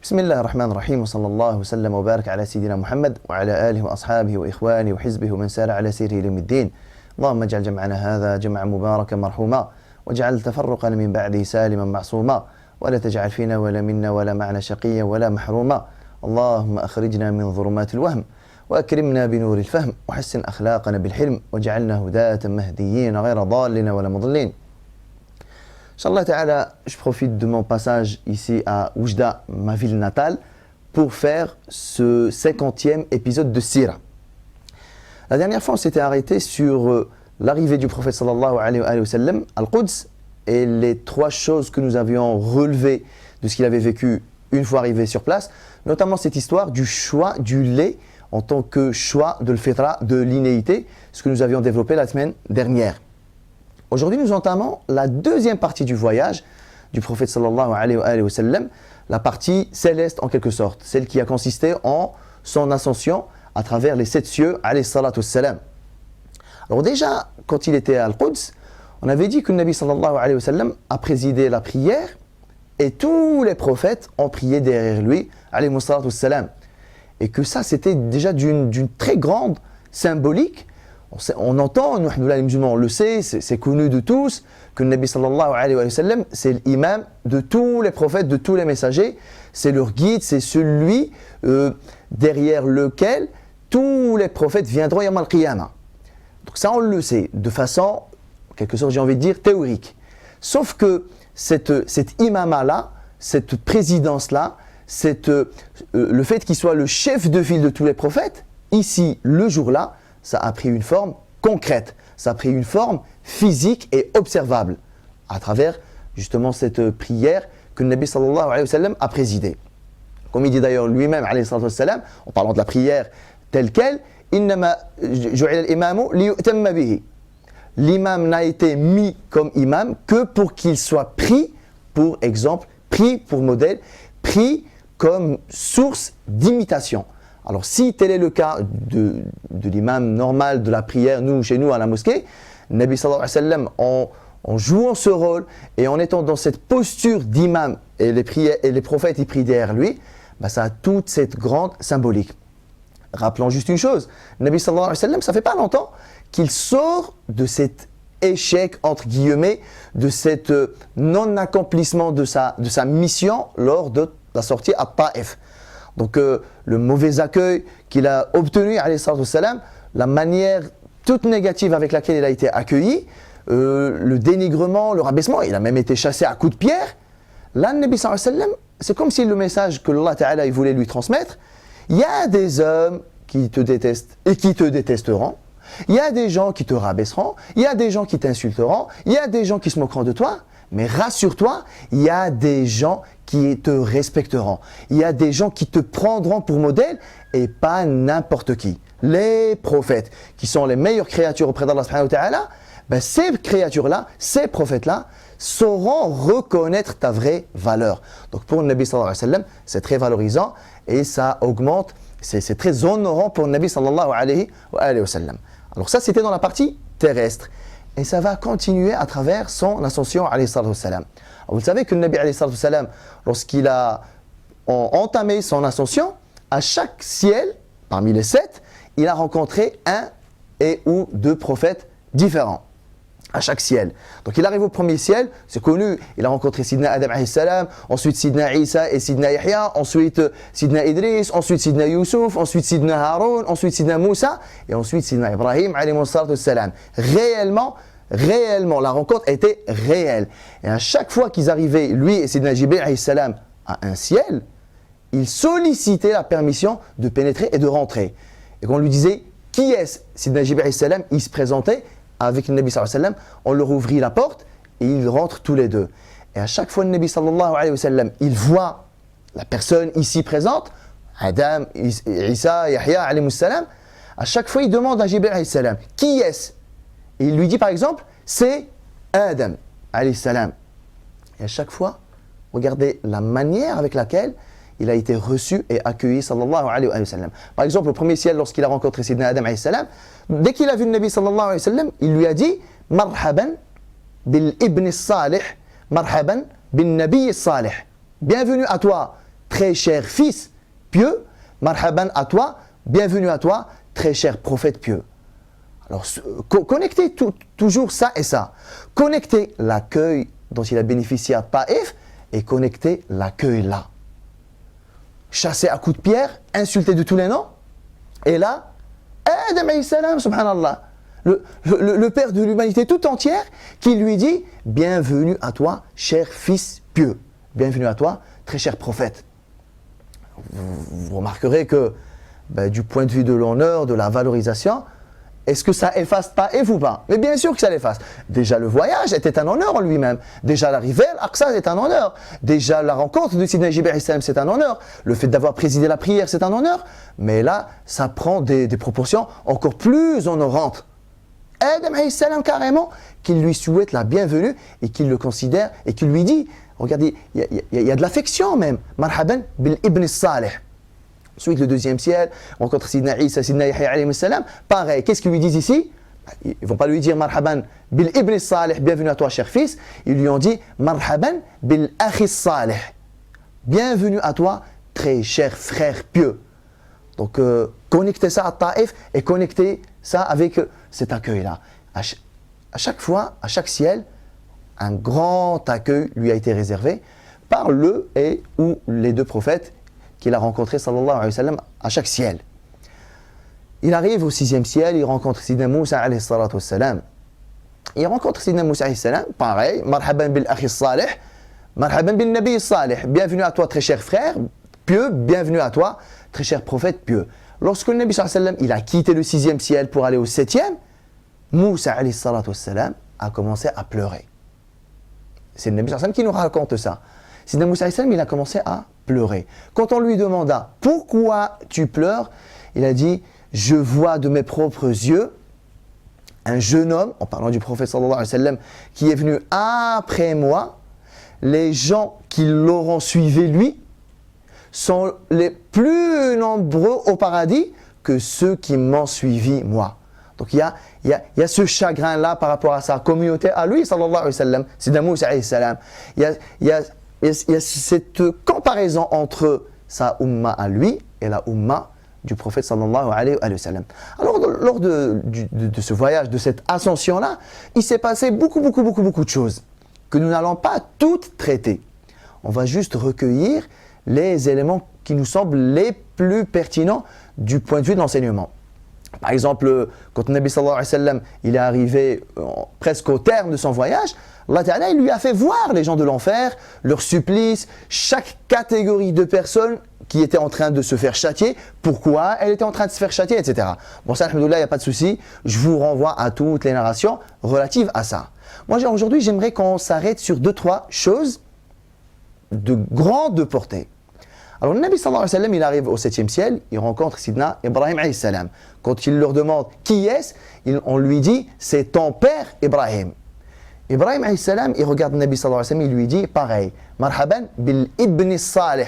بسم الله الرحمن الرحيم وصلى الله وسلم وبارك على سيدنا محمد وعلى آله وأصحابه وإخوانه وحزبه ومن سار على سيره إلى يوم الدين. اللهم اجعل جمعنا هذا جمعا مباركا مرحوما واجعل تفرقنا من بعده سالما معصوما ولا تجعل فينا ولا منا ولا معنا شقيا ولا محروما. اللهم أخرجنا من ظلمات الوهم وأكرمنا بنور الفهم وحسن أخلاقنا بالحلم واجعلنا هداة مهديين غير ضالين ولا مضلين. Inch'Allah Ta'ala, je profite de mon passage ici à Oujda, ma ville natale, pour faire ce 50e épisode de Sira. La dernière fois, on s'était arrêté sur l'arrivée du prophète sallallahu alayhi wa sallam à Al-Quds et les trois choses que nous avions relevées de ce qu'il avait vécu une fois arrivé sur place, notamment cette histoire du choix du lait en tant que choix de l'fitra, de l'innéité, ce que nous avions développé la semaine dernière. Aujourd'hui, nous entamons la deuxième partie du voyage du prophète sallallahu alayhi wa sallam, la partie céleste en quelque sorte, celle qui a consisté en son ascension à travers les 7 cieux alayhi salatu wassalam. Alors déjà, quand il était à Al-Quds, on avait dit que le Nabi sallallahu alayhi wa sallam a présidé la prière et tous les prophètes ont prié derrière lui alayhi salatu wassalam. Et que ça, c'était déjà d'une très grande symbolique. On entend, nous les musulmans, on le sait, c'est connu de tous, que le Nabi sallallahu alayhi wa sallam, c'est l'imam de tous les prophètes, de tous les messagers, c'est leur guide, c'est celui derrière lequel tous les prophètes viendront yawm al-qiyamah. Donc ça, on le sait, de façon, en quelque sorte, j'ai envie de dire, théorique. Sauf que cet imama-là, cette présidence-là, le fait qu'il soit le chef de file de tous les prophètes, ici, le jour-là, ça a pris une forme concrète, ça a pris une forme physique et observable à travers justement cette prière que le Nabi sallallahu alayhi wa sallam a présidée. Comme il dit d'ailleurs lui-même alayhi salatu wassalam, en parlant de la prière telle qu'elle, innama ju'ila al-imamu liyu'tamma bihi. L'imam n'a été mis comme imam que pour qu'il soit pris pour exemple, pris pour modèle, pris comme source d'imitation. Alors si tel est le cas de l'imam normal de la prière, chez nous à la mosquée, Nabi sallallahu alayhi wa sallam, en jouant ce rôle et en étant dans cette posture d'imam et les prophètes y prient derrière lui, ça a toute cette grande symbolique. Rappelons juste une chose, Nabi sallallahu alayhi wa sallam, ça fait pas longtemps qu'il sort de cet échec entre guillemets, de cet non-accomplissement de sa mission lors de la sortie à Taïf. Donc le mauvais accueil qu'il a obtenu, alayhi salatu wassalam, la manière toute négative avec laquelle il a été accueilli, le dénigrement, le rabaissement, il a même été chassé à coups de pierre. Là, le Nabi sallallahu alayhi wa sallam, c'est comme si le message que Allah Ta'ala voulait lui transmettre, il y a des hommes qui te détestent et qui te détesteront, il y a des gens qui te rabaisseront, il y a des gens qui t'insulteront, il y a des gens qui se moqueront de toi, mais rassure-toi, il y a des gens qui te respecteront. Il y a des gens qui te prendront pour modèle et pas n'importe qui. Les prophètes, qui sont les meilleures créatures auprès d'Allah subhanahu wa ta'ala, ces créatures-là, ces prophètes-là, sauront reconnaître ta vraie valeur. Donc pour le Nabi sallallahu alayhi wa sallam, c'est très valorisant et ça augmente, c'est très honorant pour le Nabi sallallahu alayhi wa sallam. Alors ça, c'était dans la partie terrestre. Et ça va continuer à travers son ascension alayhi salatu wassalam. Vous savez que le Nabi alayhi salatu wassalam, lorsqu'il a entamé son ascension, à chaque ciel, parmi les 7, il a rencontré un et ou 2 prophètes différents. À chaque ciel. Donc il arrive au premier ciel, c'est connu, il a rencontré Sidna Adam alayhi salam, ensuite Sidna Isa et Sidna Yahya, ensuite Sidna Idris, ensuite Sidna Yusuf, ensuite Sidna Haroun, ensuite Sidna Moussa et ensuite Sidna Ibrahim alayhi salam. Réellement, la rencontre était réelle. Et à chaque fois qu'ils arrivaient, lui et Sidna Jibril alayhi salam, à un ciel, ils sollicitaient la permission de pénétrer et de rentrer. Et quand on lui disait qui est-ce, Sidna Jibril alayhi salam, il se présentait avec le Nabi sallallahu alayhi wa sallam, on leur ouvrit la porte et ils rentrent tous les deux. Et à chaque fois le Nabi sallallahu alayhi wa sallam, il voit la personne ici présente, Adam, Isa, Yahya alayhi salam, à chaque fois il demande à Jibril alayhi salam, qui est-ce? Et il lui dit par exemple, c'est Adam alayhi salam. Et à chaque fois, regardez la manière avec laquelle il a été reçu et accueilli sallallahu alayhi wa sallam. Par exemple, au premier ciel, lorsqu'il a rencontré Sidna Adam alayhi salam, dès qu'il a vu le Nabi sallallahu alayhi wa sallam, il lui a dit marhaban bil ibn salih, marhaban bin nabi salih. Bienvenue à toi, très cher fils pieux, marhaban à toi, bienvenue à toi, très cher prophète pieux. Alors, connectez toujours ça et ça. Connectez l'accueil dont il a bénéficié à Taïf et connectez l'accueil là. Chassé à coups de pierre, insulté de tous les noms, et là, Adam alayhi salam, subhanallah, le père de l'humanité tout entière, qui lui dit « Bienvenue à toi, cher fils pieux. Bienvenue à toi, très cher prophète. » Vous remarquerez que, du point de vue de l'honneur, de la valorisation, est-ce que ça efface Taïf ou pas? Mais bien sûr que ça l'efface. Déjà le voyage était un honneur en lui-même. Déjà l'arrivée à Al-Aqsa est un honneur. Déjà la rencontre de Sidna Jibril c'est un honneur. Le fait d'avoir présidé la prière c'est un honneur. Mais là, ça prend des proportions encore plus honorantes. Adam alayhi salam carrément, qu'il lui souhaite la bienvenue et qu'il le considère et qu'il lui dit, regardez, il y a de l'affection même. Marhaban bil ibn salih. Ensuite, le deuxième ciel, on rencontre Sidna Isa, Sidna Yahya alayhi salam. Pareil, qu'est-ce qu'ils lui disent ici? Ils ne vont pas lui dire marhaban bil ibn salih, bienvenue à toi, cher fils. Ils lui ont dit marhaban bil akhi salih, bienvenue à toi, très cher frère pieux. Donc, connectez ça à Taïf et connectez ça avec cet accueil-là. À chaque fois, à chaque ciel, un grand accueil lui a été réservé par le et ou les deux prophètes qu'il a rencontré sallallahu alayhi wa sallam à chaque ciel. Il arrive au 6e ciel, il rencontre Sidna Moussa alayhi salatu wa salam. Il rencontre Sidna Moussa alayhi salam, pareil, marhaban bil akhi salih, marhaban bin nabi salih, bienvenue à toi très cher frère pieux, bienvenue à toi très cher prophète pieux. Lorsque le Nabi sallallahu alayhi wa sallam, il a quitté le 6e ciel pour aller au 7e, Moussa alayhi salatu wa salam a commencé à pleurer. C'est le Nabi sallallahu alayhi wa sallam qui nous raconte ça. Sidna Moussa alayhi salam, il a commencé à pleurer. Quand on lui demanda « Pourquoi tu pleures ?» il a dit « Je vois de mes propres yeux un jeune homme, en parlant du prophète sallallahu alayhi wa sallam, qui est venu après moi. Les gens qui l'auront suivi lui sont les plus nombreux au paradis que ceux qui m'ont suivi moi. » Donc il y a ce chagrin-là par rapport à sa communauté à lui, sallallahu alayhi wa sallam, Sidna Moussa alayhi salam. Il y a cette comparaison entre sa umma à lui et la umma du prophète sallallahu alayhi wa sallam. Alors lors de ce voyage, de cette ascension-là, il s'est passé beaucoup de choses que nous n'allons pas toutes traiter. On va juste recueillir les éléments qui nous semblent les plus pertinents du point de vue de l'enseignement. Par exemple, quand le Nabi sallallahu alayhi wa sallam, il est arrivé presque au terme de son voyage, Allah Ta'ala, il lui a fait voir les gens de l'enfer, leurs supplices, chaque catégorie de personnes qui étaient en train de se faire châtier, pourquoi elle était en train de se faire châtier, etc. Bon, ça, alhamdoulilah, il n'y a pas de souci, je vous renvoie à toutes les narrations relatives à ça. Moi, aujourd'hui, j'aimerais qu'on s'arrête sur 2-3 choses de grande portée. Alors, le Nabi sallallahu alayhi wa sallam, il arrive au 7e ciel, il rencontre Sidna Ibrahim alayhi salam. Quand il leur demande qui est-ce, on lui dit c'est ton père Ibrahim. Ibrahim alayhi salam, il regarde le Nabi sallallahu alayhi wa sallam, il lui dit pareil, marhaban bil ibn salih,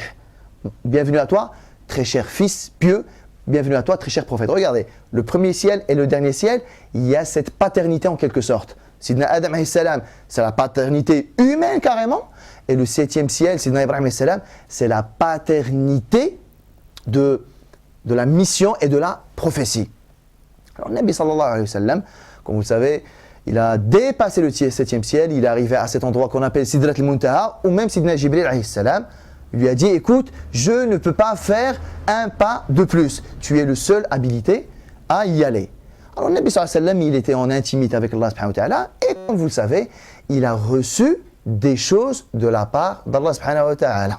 bienvenue à toi, très cher fils pieux, bienvenue à toi, très cher prophète. Regardez, le premier ciel et le dernier ciel, il y a cette paternité en quelque sorte. Sidna Adam alayhi salam, c'est la paternité humaine carrément. Et le 7e ciel, Sidna Ibrahim alayhi salam, c'est la paternité de la mission et de la prophétie. Alors, le Nabi sallallahu alayhi wa sallam, comme vous le savez, il a dépassé le 7e ciel, il est arrivé à cet endroit qu'on appelle Sidrat al-Muntaha, ou même Sidna Jibril alayhi salam, il lui a dit, écoute, je ne peux pas faire un pas de plus. Tu es le seul habilité à y aller. Alors, le Nabi sallallahu alayhi wa sallam, il était en intimité avec Allah subhanahu wa ta'ala, et comme vous le savez, il a reçu des choses de la part d'Allah subhanahu wa ta'ala.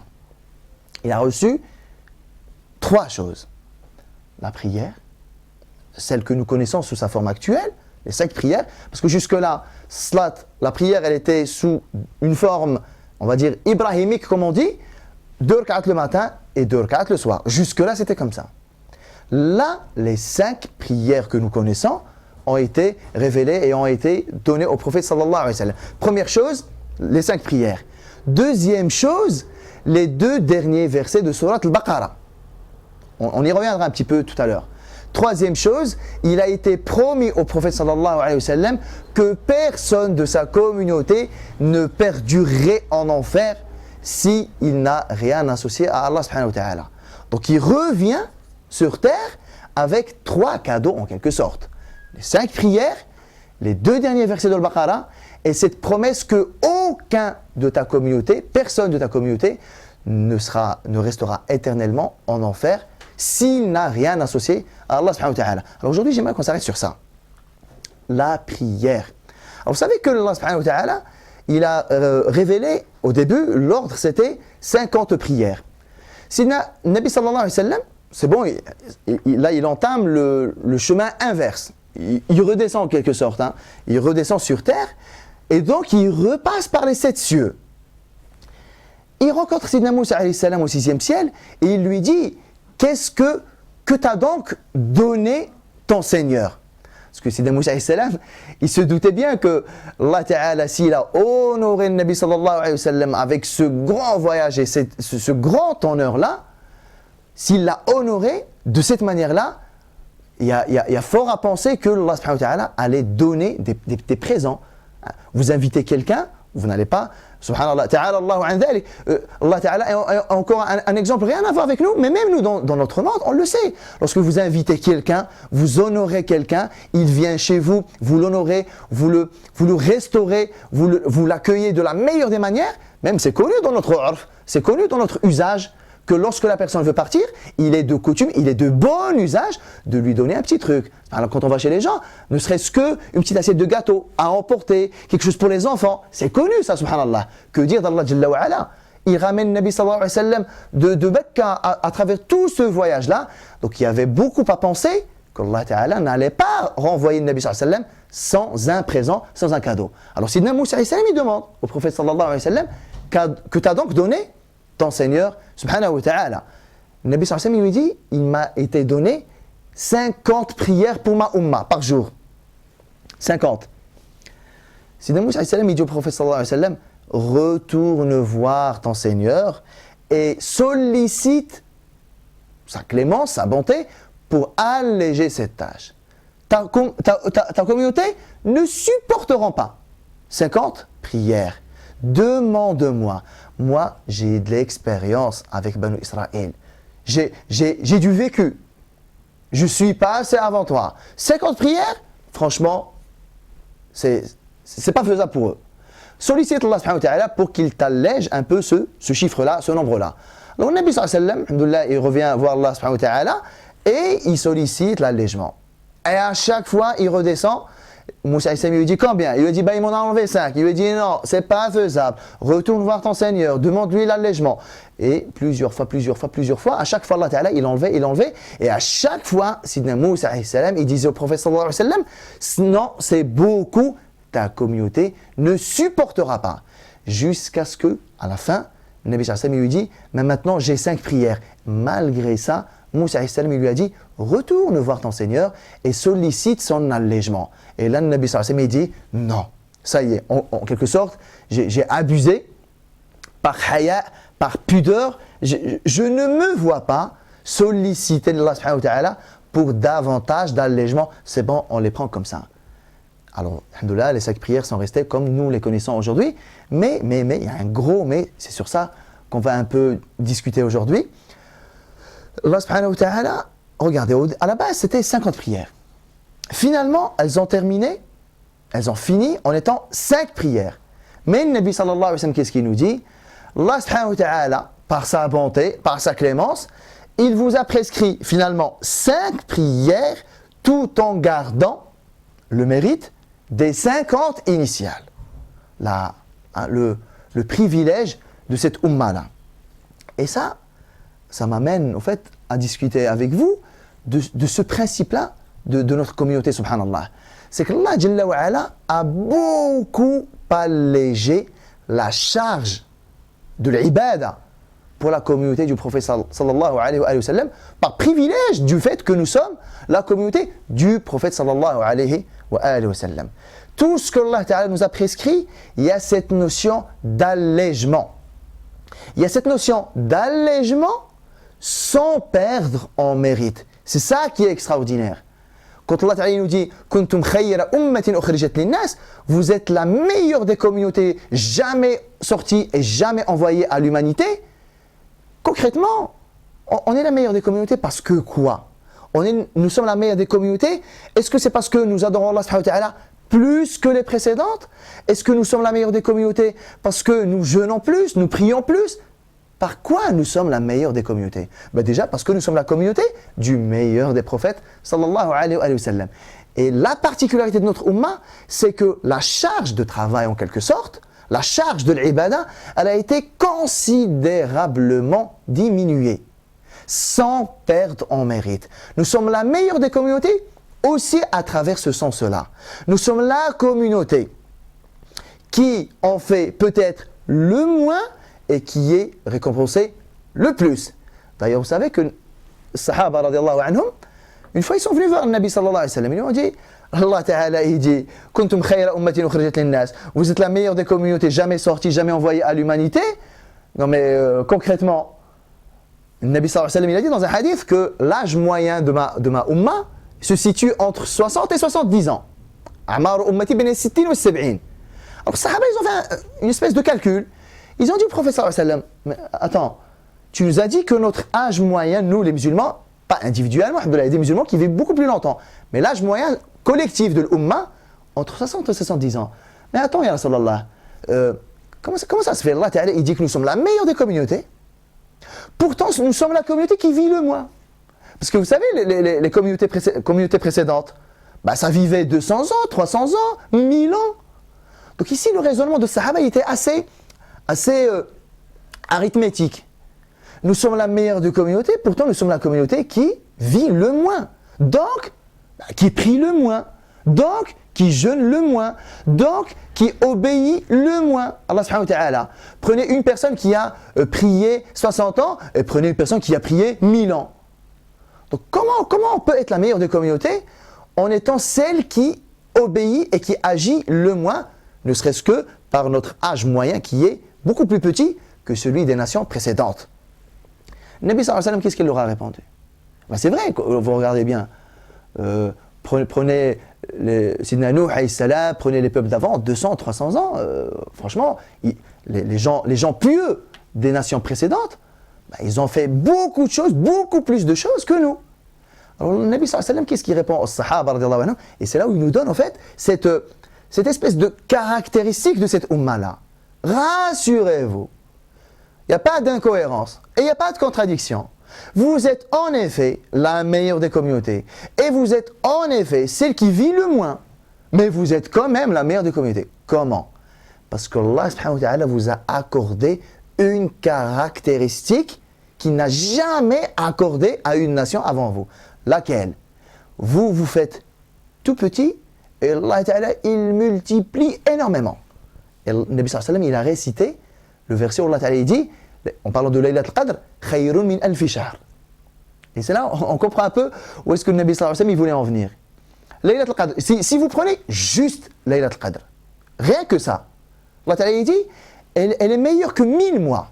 Il a reçu 3 choses. La prière, celle que nous connaissons sous sa forme actuelle, les 5 prières, parce que jusque-là, salat, la prière, elle était sous une forme, on va dire, ibrahimique, comme on dit, 2 rak'at le matin et 2 rak'at le soir. Jusque-là, c'était comme ça. Là, les 5 prières que nous connaissons ont été révélées et ont été données au prophète sallallahu alayhi wa sallam. Première chose, les 5 prières. Deuxième chose, les 2 derniers versets de Surat al-Baqarah. On y reviendra un petit peu tout à l'heure. Troisième chose, il a été promis au prophète sallallahu alayhi wa sallam que personne de sa communauté ne perdurerait en enfer s'il n'a rien associé à Allah subhanahu wa ta'ala. Donc il revient sur terre avec 3 cadeaux en quelque sorte. Les 5 prières, les 2 derniers versets de l'Al-Baqarah et cette promesse que aucun de ta communauté, personne de ta communauté ne restera éternellement en enfer s'il n'a rien associé à Allah subhanahu wa ta'ala. Alors aujourd'hui, j'aimerais qu'on s'arrête sur ça. La prière. Alors vous savez que Allah subhanahu wa ta'ala, il a révélé au début, l'ordre c'était 50 prières. Sidna Nabi sallallahu alayhi wa sallam, c'est bon, là il entame le chemin inverse. Il redescend en quelque sorte, hein. Il redescend sur terre et donc il repasse par les 7 cieux. Il rencontre Sidna Moussa alayhi salam au 6e ciel et il lui dit « Qu'est-ce que t'a donc donné ton Seigneur ?» Parce que Sidna Moussa alayhi salam, il se doutait bien que Allah Ta'ala, s'il a honoré le Nabi sallallahu alayhi wa sallam avec ce grand voyage et ce grand honneur-là, s'il l'a honoré de cette manière-là, il y a fort à penser que Allah subhanahu wa ta'ala allait donner des présents. Vous invitez quelqu'un, vous n'allez pas, subhanallah, ta'ala Allahu an dhalik, Allah ta'ala est encore un exemple, rien à voir avec nous, mais même nous dans notre monde, on le sait. Lorsque vous invitez quelqu'un, vous honorez quelqu'un, il vient chez vous, vous l'honorez, vous le restaurez, vous l'accueillez de la meilleure des manières, même c'est connu dans notre urf, c'est connu dans notre usage, que lorsque la personne veut partir, il est de coutume, il est de bon usage de lui donner un petit truc. Alors quand on va chez les gens, ne serait-ce qu'une petite assiette de gâteau à emporter, quelque chose pour les enfants, c'est connu ça, subhanallah. Que dire d'Allah Jalla wa Ala? Il ramène Nabi sallallahu alayhi wa sallam de Mecca à travers tout ce voyage-là. Donc il y avait beaucoup à penser qu'Allah Ta'ala n'allait pas renvoyer le Nabi sallallahu alayhi wa sallam sans un présent, sans un cadeau. Alors Sidna Moussa alayhi salam, il demande au prophète sallallahu alayhi wa sallam que t'as donc donné ton Seigneur, subhanahu wa ta'ala. Le Nabi sallallahu alayhi wa sallam, il lui dit, il m'a été donné 50 prières pour ma umma par jour. 50. Sidna Moussa alayhi salam, il dit au prophète sallallahu alayhi wa sallam, retourne voir ton Seigneur et sollicite sa clémence, sa bonté pour alléger cette tâche. Ta communauté ne supporteront pas 50 prières. Demande-moi. Moi, j'ai de l'expérience avec Banu Israël. J'ai du vécu. Je ne suis pas assez avant toi. 50 prières, franchement, c'est pas faisable pour eux. Sollicite Allah subhanahu wa ta'ala pour qu'il t'allège un peu ce chiffre-là, ce nombre-là. Donc, le Nabi sallallahu alayhi wa sallam, alhamdoulilah, il revient voir Allah subhanahu wa ta'ala et il sollicite l'allègement. Et à chaque fois, il redescend. Moussa alayhi salam lui dit combien? Il lui dit il m'en a enlevé 5. Il lui dit non, c'est pas faisable. Retourne voir ton Seigneur, demande-lui l'allègement. Et plusieurs fois, à chaque fois Allah Ta'ala, il enlevait. Et à chaque fois, Sidna Moussa alayhi salam, il disait au prophète sallallahu alayhi wa sallam, non, c'est beaucoup, ta communauté ne supportera pas. Jusqu'à ce que, à la fin, le Nabi sallallahu alayhi wa sallam, il lui dit, mais maintenant j'ai 5 prières. Malgré ça, Moussa alayhi salam, il lui a dit, retourne voir ton Seigneur et sollicite son allègement. Et là, le Nabi sallallahu alayhi wa sallam, il dit, non, ça y est, en quelque sorte, j'ai abusé par haya, par pudeur, je ne me vois pas solliciter Allah subhanahu wa ta'ala pour davantage d'allègement. C'est bon, on les prend comme ça. Alors, alhamdoulilah, les 5 prières sont restées comme nous les connaissons aujourd'hui, mais, il y a un gros mais, c'est sur ça qu'on va un peu discuter aujourd'hui. Allah subhanahu wa ta'ala, regardez, à la base, c'était 50 prières. Finalement, elles ont fini en étant 5 prières. Mais le Nabi sallallahu alayhi wa sallam, qu'est-ce qu'il nous dit? Allah subhanahu wa ta'ala, par sa bonté, par sa clémence, il vous a prescrit finalement 5 prières tout en gardant le mérite des 50 initiales. Le privilège de cette umma-là. Et ça m'amène au fait à discuter avec vous de ce principe-là de notre communauté, subhanallah. C'est que Allah Jalla wa Ala a beaucoup allégé la charge de l'ibada pour la communauté du prophète sallallahu alayhi wa sallam par privilège du fait que nous sommes la communauté du prophète sallallahu alayhi wa sallam. Tout ce que Allah Ta'ala nous a prescrit, il y a cette notion d'allègement. Il y a cette notion d'allègement sans perdre en mérite. C'est ça qui est extraordinaire. Quand Allah Ta'ala nous dit Kuntum khayra ummatin ukhrijat linnas, vous êtes la meilleure des communautés jamais sorties et jamais envoyées à l'humanité. Concrètement, on est la meilleure des communautés parce que quoi? Nous sommes la meilleure des communautés. Est-ce que c'est parce que nous adorons Allah subhanahu wa ta'ala plus que les précédentes? Est-ce que nous sommes la meilleure des communautés parce que nous jeûnons plus, nous prions plus? Par quoi nous sommes la meilleure des communautés? Déjà parce que nous sommes la communauté du meilleur des prophètes sallallahu alayhi wa sallam. Et la particularité de notre ummah, c'est que la charge de travail en quelque sorte, la charge de l'ibada, elle a été considérablement diminuée, sans perdre en mérite. Nous sommes la meilleure des communautés aussi à travers ce sens-là. Nous sommes la communauté qui en fait peut-être le moins et qui est récompensé le plus. D'ailleurs, vous savez que les Sahaba radiallahu anhum, une fois ils sont venus voir le Nabi sallallahu alayhi wa sallam, ils lui ont dit, Allah Ta'ala il dit, Kuntum khayra ummatin ukhrijat linnas, vous êtes la meilleure des communautés jamais sortie, jamais envoyée à l'humanité. Non mais concrètement, le Nabi sallallahu alayhi wa sallam il a dit dans un hadith que l'âge moyen de ma ummah se situe entre 60 et 70 ans. Amar ummati bin sittin wa sab'in. Alors les Sahaba ils ont fait une espèce de calcul. Ils ont dit au prophète sallallahu alayhi wa sallam, mais attends, tu nous as dit que notre âge moyen, nous les musulmans, pas individuellement, il y a des musulmans qui vivent beaucoup plus longtemps, mais l'âge moyen collectif de l'Ummah, entre 60 et 70 ans. Mais attends, ya Rasulallah, comment ça se fait? Allah Ta'ala, il dit que nous sommes la meilleure des communautés. Pourtant, nous sommes la communauté qui vit le moins. Parce que vous savez, les communautés précédentes, ça vivait 200 ans, 300 ans, 1000 ans. Donc ici, le raisonnement de Sahaba il était assez arithmétique. Nous sommes la meilleure des communautés, pourtant nous sommes la communauté qui vit le moins. Donc, qui prie le moins. Donc, qui jeûne le moins. Donc, qui obéit le moins. Allah subhanahu wa ta'ala. Prenez une personne qui a prié 60 ans et prenez une personne qui a prié 1000 ans. Donc, comment on peut être la meilleure des communautés en étant celle qui obéit et qui agit le moins, ne serait-ce que par notre âge moyen qui est beaucoup plus petit que celui des nations précédentes. Le Nabi sallallahu alayhi wa sallam, qu'est-ce qu'il leur a répondu? C'est vrai, vous regardez bien. Prenez Sidna Nuh alayhi salam, prenez les peuples d'avant, 200, 300 ans. Franchement, les gens pieux des nations précédentes, ils ont fait beaucoup de choses, beaucoup plus de choses que nous. Alors le Nabi sallallahu alayhi wa sallam, qu'est-ce qu'il répond aux Sahaba radiallahu anhum? Et c'est là où il nous donne en fait cette espèce de caractéristique de cette umma-là. Rassurez-vous, il n'y a pas d'incohérence et il n'y a pas de contradiction. Vous êtes en effet la meilleure des communautés et vous êtes en effet celle qui vit le moins, mais vous êtes quand même la meilleure des communautés. Comment? Parce que Allah subhanahu wa ta'ala vous a accordé une caractéristique qu'il n'a jamais accordée à une nation avant vous. Laquelle? Vous faites tout petit et Allah ta'ala il multiplie énormément. Et le Nabi sallallahu alayhi wa sallam il a récité le verset où Allah Ta'ala dit, en parlant de Laylat al-Qadr, Khayrun min alfi shahr. Et c'est là on comprend un peu où est-ce que le Nabi sallallahu alayhi wa sallam il voulait en venir. Laylat al-Qadr, si vous prenez juste Laylat al-Qadr, rien que ça, Allah Ta'ala il dit, elle est meilleure que 1000 mois.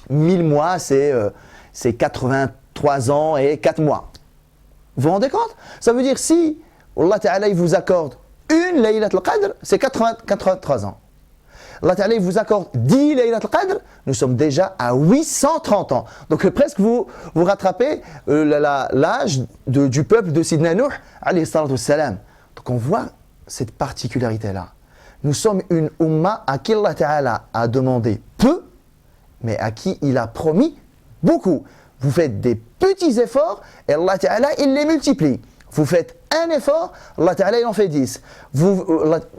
1000 mois c'est 83 ans et 4 mois. Vous vous rendez compte? Ça veut dire si Allah Ta'ala il vous accorde une Laylat al-Qadr, c'est 83 ans. Allah Ta'ala vous accorde 10 Laylat al-Qadr, nous sommes déjà à 830 ans. Donc presque vous rattrapez l'âge du peuple de Sidna Nuh alayhi salatu wassalam. Donc on voit cette particularité-là. Nous sommes une umma à qui Allah Ta'ala a demandé peu, mais à qui il a promis beaucoup. Vous faites des petits efforts et Allah Ta'ala il les multiplie. Vous faites un effort, Allah Ta'ala il en fait 10.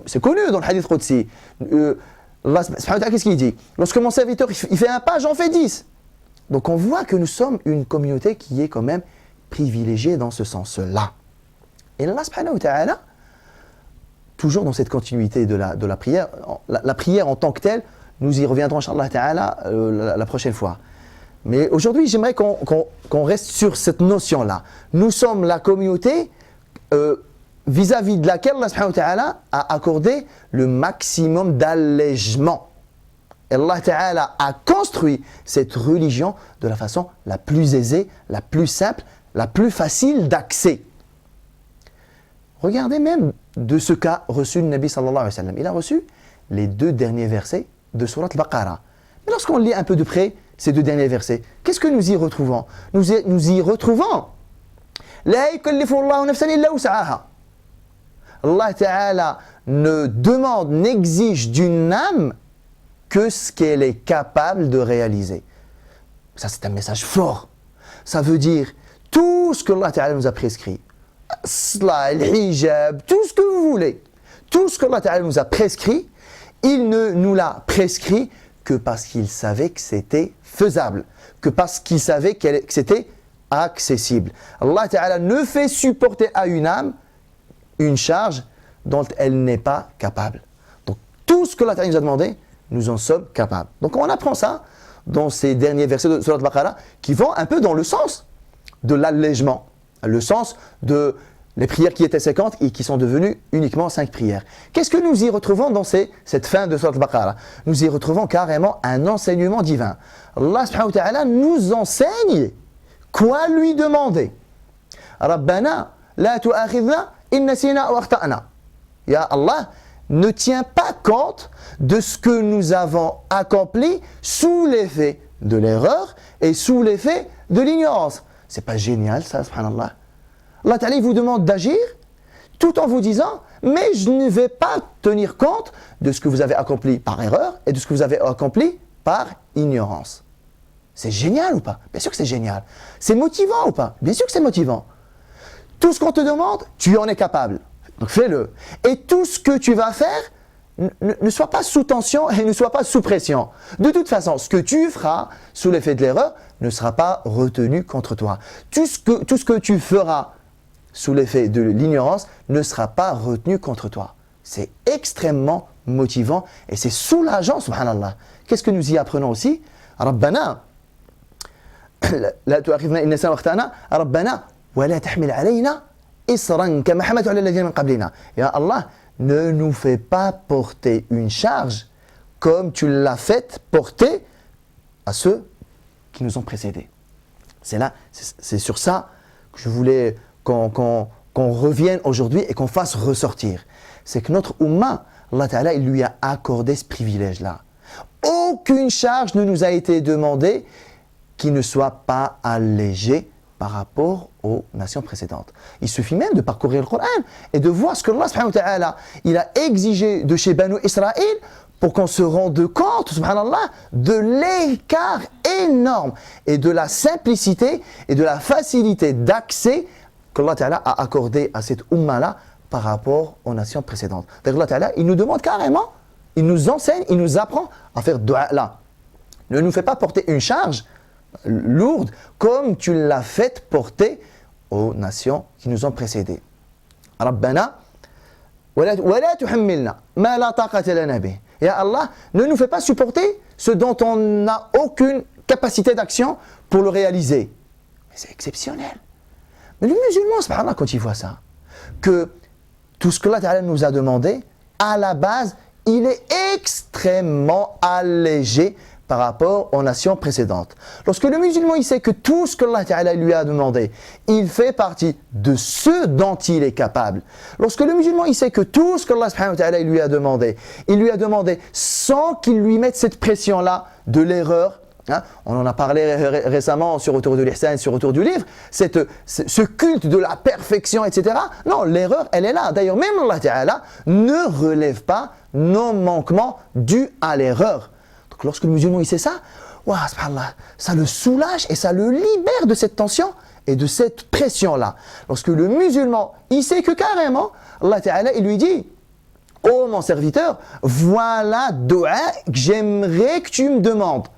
C'est connu dans le hadith Qudsi. Allah subhanahu wa ta'ala, qu'est-ce qu'il dit? Lorsque mon serviteur il fait un pas, j'en fais 10. Donc on voit que nous sommes une communauté qui est quand même privilégiée dans ce sens-là. Et Allah subhanahu wa ta'ala, toujours dans cette continuité de la prière, la prière en tant que telle, nous y reviendrons inchallah ta'ala la prochaine fois. Mais aujourd'hui, j'aimerais qu'on reste sur cette notion-là. Nous sommes la communauté vis-à-vis de laquelle Allah subhanahu wa ta'ala a accordé le maximum d'allègement. Allah ta'ala a construit cette religion de la façon la plus aisée, la plus simple, la plus facile d'accès. Regardez même de ce qu'a reçu le Nabi sallallahu alayhi wa sallam. Il a reçu les 2 derniers versets de Surat al-Baqarah. Mais lorsqu'on lit un peu de près ces 2 derniers versets, qu'est-ce que nous y retrouvons? Nous y retrouvons La yukallifu Allahu nafsan illa wus'aha. Allah Ta'ala ne demande, n'exige d'une âme que ce qu'elle est capable de réaliser. Ça, c'est un message fort. Ça veut dire tout ce que Allah Ta'ala nous a prescrit. Salat, le hijab, tout ce que vous voulez. Tout ce que Allah Ta'ala nous a prescrit, il ne nous l'a prescrit que parce qu'il savait que c'était faisable, que parce qu'il savait que c'était accessible. Allah Ta'ala ne fait supporter à une âme une charge dont elle n'est pas capable. Donc tout ce que Allah Ta'ala nous a demandé, nous en sommes capables. Donc on apprend ça dans ces derniers versets de Surat al-Baqarah qui vont un peu dans le sens de l'allègement, le sens de les prières qui étaient 50 et qui sont devenues uniquement 5 prières. Qu'est-ce que nous y retrouvons dans cette fin de Surat al-Baqarah? Nous y retrouvons carrément un enseignement divin. Allah subhanahu wa ta'ala nous enseigne quoi lui demander. Rabbana la tu'akhidna in nasina ou akhta'na. Ya Allah, ne tiens pas compte de ce que nous avons accompli sous l'effet de l'erreur et sous l'effet de l'ignorance. C'est pas génial ça, subhanallah. Allah Ta'ala vous demande d'agir tout en vous disant mais je ne vais pas tenir compte de ce que vous avez accompli par erreur et de ce que vous avez accompli par ignorance. C'est génial ou pas? Bien sûr que c'est génial. C'est motivant ou pas? Bien sûr que c'est motivant. Tout ce qu'on te demande, tu en es capable. Donc fais-le. Et tout ce que tu vas faire, ne sois pas sous tension et ne sois pas sous pression. De toute façon, ce que tu feras sous l'effet de l'erreur ne sera pas retenu contre toi. Tout ce que tu feras sous l'effet de l'ignorance ne sera pas retenu contre toi. C'est extrêmement motivant et c'est soulageant, subhanallah. Qu'est-ce que nous y apprenons aussi? Rabbana, la tu'akhidhna in nasina wa akhta'na, Rabbana, wa la tahmil alayna isran kama hamaltu ala alladhina min qablina. Ya Allah, ne nous fais pas porter une charge comme tu l'as fait porter à ceux qui nous ont précédés. C'est sur ça que je voulais qu'on revienne aujourd'hui et qu'on fasse ressortir. C'est que notre Ummah, Allah Ta'ala, il lui a accordé ce privilège-là. Aucune charge ne nous a été demandée qui ne soit pas allégée par rapport aux nations précédentes. Il suffit même de parcourir le Coran et de voir ce que Allah subhanahu wa ta'ala il a exigé de chez Banu Israël pour qu'on se rende compte, subhanallah, de l'écart énorme et de la simplicité et de la facilité d'accès qu'Allah Ta'ala a accordé à cette Ummah-là par rapport aux nations précédentes. Donc Allah Ta'ala, il nous demande carrément, il nous enseigne, il nous apprend à faire dua là. Ne nous fais pas porter une charge lourde comme tu l'as fait porter aux nations qui nous ont précédés. Rabbana, wa la tuhammilna ma la taqata lana bih. Ya Allah, ne nous fais pas supporter ce dont on n'a aucune capacité d'action pour le réaliser. Mais c'est exceptionnel. Mais le musulman, subhanallah, quand il voit ça, que tout ce que Allah Ta'ala nous a demandé, à la base, il est extrêmement allégé par rapport aux nations précédentes. Lorsque le musulman il sait que tout ce que Allah Ta'ala lui a demandé, il fait partie de ce dont il est capable. Lorsque le musulman il sait que tout ce que Allah subhanahu wa ta'ala lui a demandé, il lui a demandé sans qu'il lui mette cette pression-là de l'erreur. Hein, on en a parlé récemment sur Autour de l'Ihsan, sur Autour du livre, ce culte de la perfection, etc. Non, l'erreur, elle est là. D'ailleurs, même Allah Ta'ala ne relève pas nos manquements dus à l'erreur. Donc lorsque le musulman il sait ça, wow, subhanallah, ça le soulage et ça le libère de cette tension et de cette pression-là. Lorsque le musulman, il sait que carrément, Allah Ta'ala, il lui dit, « Oh mon serviteur, voilà dua que j'aimerais que tu me demandes. »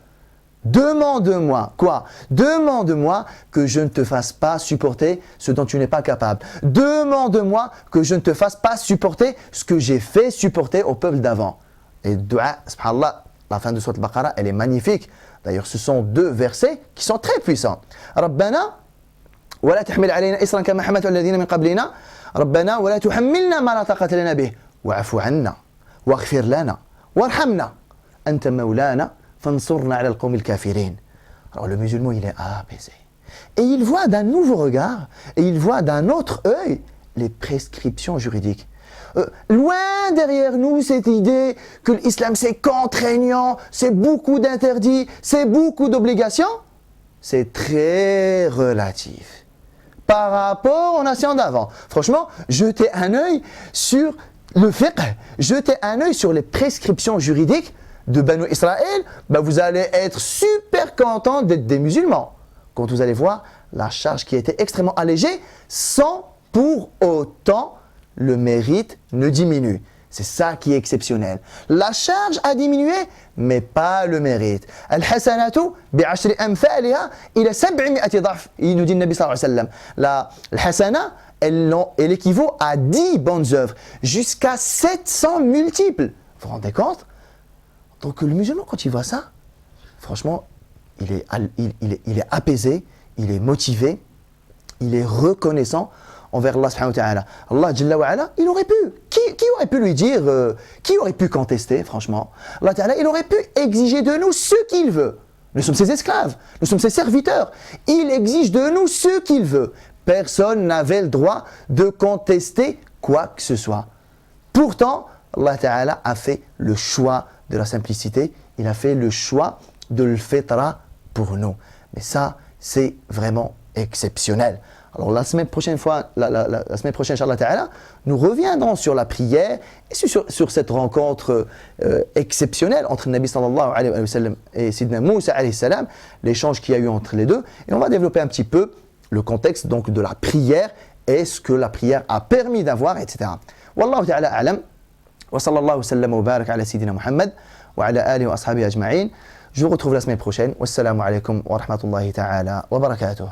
Demande-moi quoi? Demande-moi que je ne te fasse pas supporter ce dont tu n'es pas capable. Demande-moi que je ne te fasse pas supporter ce que j'ai fait supporter au peuple d'avant. Et dua, subhanallah, la fin de Surat al-Baqarah, elle est magnifique. D'ailleurs, ce sont 2 versets qui sont très puissants. Rabbana, wa la tahmil alayna isran kama hamaltu ala alladhina min qablina. Rabbana, wa la tuhammilna ma la taqata lana bih. Wa'fu anna, waghfir lana, warhamna. Anta mawlana. Alors le musulman il est apaisé et il voit d'un nouveau regard et il voit d'un autre œil les prescriptions juridiques. Loin derrière nous cette idée que l'islam c'est contraignant, c'est beaucoup d'interdits, c'est beaucoup d'obligations. C'est très relatif par rapport aux nations d'avant. Franchement, jetez un œil sur le fiqh, jetez un œil sur les prescriptions juridiques de Banu Israël, vous allez être super content d'être des musulmans. Quand vous allez voir la charge qui était extrêmement allégée, sans pour autant le mérite ne diminue. C'est ça qui est exceptionnel. La charge a diminué, mais pas le mérite. Al-hasanatu bi'ashri amthaliha ila 700 dhaf. Il nous dit le Nabi sallallahu alayhi wa sallam. La hasana, elle équivaut à 10 bonnes œuvres, jusqu'à 700 multiples. Vous vous rendez compte? Donc le musulman, quand il voit ça, franchement, il est apaisé, il est motivé, il est reconnaissant envers Allah subhanahu wa ta'ala. Allah Jalla wa ala, il aurait pu, qui aurait pu lui dire, qui aurait pu contester, franchement? Allah ta'ala, il aurait pu exiger de nous ce qu'il veut. Nous sommes ses esclaves, nous sommes ses serviteurs. Il exige de nous ce qu'il veut. Personne n'avait le droit de contester quoi que ce soit. Pourtant, Allah ta'ala a fait le choix de la simplicité, il a fait le choix de le fitra pour nous. Mais ça, c'est vraiment exceptionnel. Alors la semaine prochaine, Inch'Allah Ta'ala, nous reviendrons sur la prière et sur cette rencontre exceptionnelle entre le Nabi sallallahu alayhi wa sallam et Sidna Moussa alayhi salam, l'échange qu'il y a eu entre les deux. Et on va développer un petit peu le contexte donc de la prière et ce que la prière a permis d'avoir, etc. Wallahu ta'ala a'lam. Wa sallallahu sallam wa barak ala Sidina Muhammad wa ala alihi wa ashabihi ajma'in. Je vous retrouve la semaine prochaine. Wassalamu alaikum wa rahmatullahi ta'ala wa barakatuh.